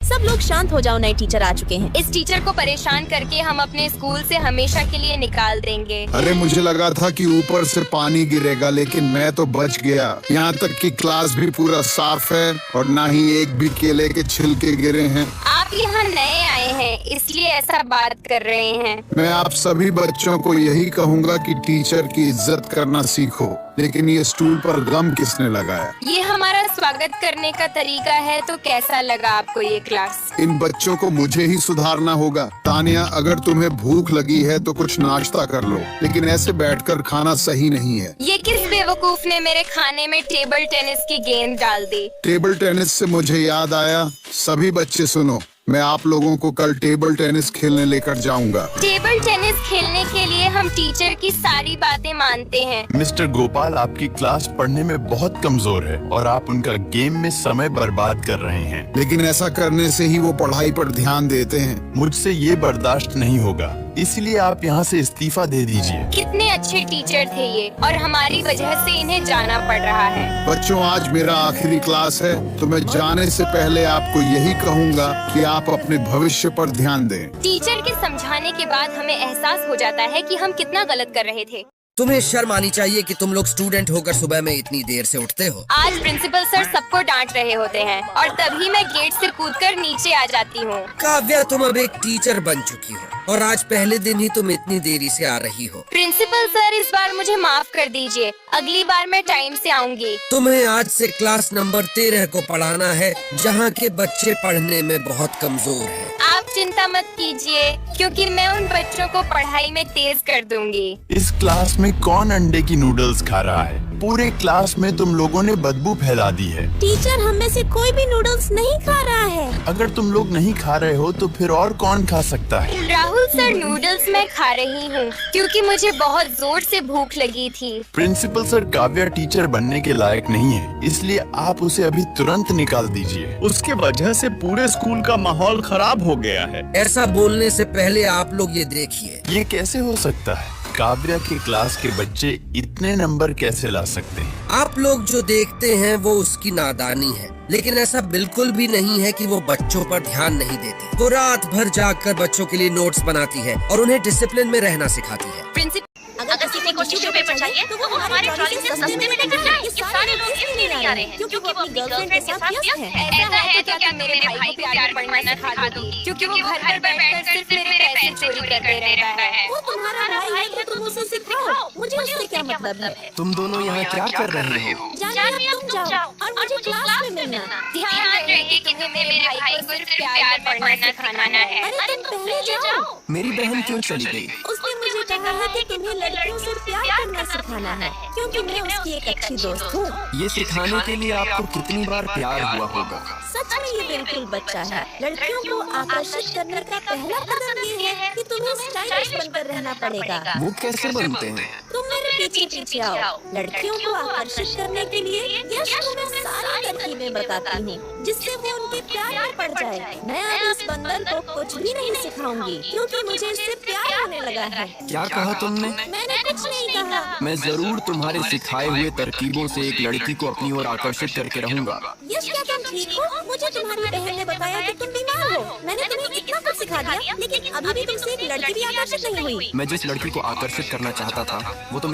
सब लोग शांत हो जाओ, नए टीचर आ चुके हैं। इस टीचर को परेशान करके हम अपने स्कूल से हमेशा के लिए निकाल देंगे। अरे मुझे लगा था कि ऊपर से पानी गिरेगा, लेकिन मैं तो बच गया। यहाँ तक कि क्लास भी पूरा साफ है और ना ही एक भी केले के छिलके गिरे हैं। आप यहाँ नए आए हैं इसलिए ऐसा बात कर रहे हैं। मैं आप सभी बच्चों को यही कहूँगा कि टीचर की इज्जत करना सीखो। लेकिन ये स्टूल पर गम किसने लगाया? ये हमारा स्वागत करने का तरीका है, तो कैसा लगा आपको ये क्लास? इन बच्चों को मुझे ही सुधारना होगा। तानिया, अगर तुम्हें भूख लगी है तो कुछ नाश्ता कर लो, लेकिन ऐसे बैठकर खाना सही नहीं है। ये किस बेवकूफ ने मेरे खाने में टेबल टेनिस की गेंद डाल दी? टेबल टेनिस से मुझे याद आया, सभी बच्चे सुनो, मैं आप लोगों को कल टेबल टेनिस खेलने लेकर जाऊंगा। टेबल टेनिस खेलने के लिए हम टीचर की सारी बातें मानते हैं। मिस्टर गोपाल, आपकी क्लास पढ़ने में बहुत कमजोर है और आप उनका गेम में समय बर्बाद कर रहे हैं। लेकिन ऐसा करने से ही वो पढ़ाई पर ध्यान देते हैं। मुझसे ये बर्दाश्त नहीं होगा, इसलिए आप यहाँ से इस्तीफा दे दीजिए। कितने अच्छे टीचर थे ये, और हमारी वजह से इन्हें जाना पड़ रहा है। बच्चों, आज मेरा आखिरी क्लास है, तो मैं जाने से पहले आपको यही कहूँगा कि आप अपने भविष्य पर ध्यान दें। टीचर के समझाने के बाद हमें एहसास हो जाता है कि हम कितना गलत कर रहे थे। तुम्हें शर्म आनी चाहिए कि तुम लोग स्टूडेंट होकर सुबह में इतनी देर से उठते हो। आज प्रिंसिपल सर सबको डांट रहे होते हैं और तभी मैं गेट से कूदकर नीचे आ जाती हूँ। काव्या, तुम अब एक टीचर बन चुकी हो और आज पहले दिन ही तुम इतनी देरी से आ रही हो। प्रिंसिपल सर, इस बार मुझे माफ कर दीजिए, अगली बार मैं टाइम से आऊंगी। तुम्हें आज से क्लास नंबर 13 को पढ़ाना है, जहाँ के बच्चे पढ़ने में बहुत कमजोर हैं। आप चिंता मत कीजिए, क्योंकि मैं उन बच्चों को पढ़ाई में तेज कर दूंगी। इस क्लास में कौन अंडे की नूडल्स खा रहा है? पूरे क्लास में तुम लोगों ने बदबू फैला दी है। टीचर, हम में से कोई भी नूडल्स नहीं खा रहा है। अगर तुम लोग नहीं खा रहे हो तो फिर और कौन खा सकता है? राहुल सर, नूडल्स मैं खा रही हूँ क्योंकि मुझे बहुत जोर से भूख लगी थी। प्रिंसिपल सर, काव्या टीचर बनने के लायक नहीं है, इसलिए आप उसे अभी तुरंत निकाल दीजिए। उसके वजह से पूरे स्कूल का माहौल खराब हो गया है। ऐसा बोलने से पहले आप लोग ये देखिए। ये कैसे हो सकता है? काव्या की क्लास के बच्चे इतने नंबर कैसे ला सकते हैं? आप लोग जो देखते हैं वो उसकी नादानी है, लेकिन ऐसा बिल्कुल भी नहीं है कि वो बच्चों पर ध्यान नहीं देती। वो रात भर जागकर बच्चों के लिए नोट्स बनाती है और उन्हें डिसिप्लिन में रहना सिखाती है। अगर किसी को टिश्यू पेपर चाहिए तो वो हमारी ट्रॉली से सस्ते में लेकर जाए। ये सारे लोग इसलिए नहीं आ रहे हैं क्योंकि वो अपनी गर्लफ्रेंड के साथ व्यस्त है। ऐसा है तो क्या मेरे भाई को प्यार पढ़ना सिखा दोगी? क्योंकि वो घर पर बैठकर सिर्फ मेरे पैसे चोरी करते रहता है। वो तुम्हारा भाई है तो तुम उसे सिखाओ, मुझे उससे क्या मतलब है। तुम दोनों यहाँ क्या कर रहे हो? जानिए, अब तुम जाओ और मुझे क्लास में मिलना। ध्यान रहे कि तुम्हें मेरे भाई को सिर्फ प्यार में पढ़ना सिखाना है। अरे तुम पहले जाओ। मेरी बहन क्यों चली गई? उसने मुझे कहा है कि तुम्हें लड़कियों से प्यार करना सिखाना है, क्योंकि मैं उसकी एक अच्छी दोस्त हूँ। ये सिखाने के लिए आपको कितनी बार प्यार हुआ होगा? सच में ये बिल्कुल बच्चा है। लड़कियों को आकर्षित करने का पहला कदम ये है कि तुम्हें स्टाइलिश बनकर रहना पड़ेगा। वो कैसे बनते हैं? तुम मेरे पीछे पीछे आओ। लड़कियों को आकर्षित करने के लिए यश को मैं सारी तरकीबें बताती हूँ, जिससे वो उनके प्यार में पड़ जाए। मैं अब इस बंदर को कुछ भी नहीं सिखाऊंगी, क्योंकि मुझे इससे प्यार होने लगा है। क्या कहा तुमने? मैंने कुछ नहीं कहा। मैं जरूर तुम्हारे सिखाए हुए तरकीबों से एक लड़की को अपनी ओर आकर्षित करके रहूंगा। यश, क्या तुम ठीक हो? मुझे तुम्हारी बहन ने बताया कि तुम बीमार हो। मैंने तुम्हें इतना कुछ सिखा दिया, लेकिन अभी भी तुमसे एक लड़की भी आकर्षित नहीं हुई। मैं जिस लड़की को आकर्षित करना चाहता था वो तो मेरे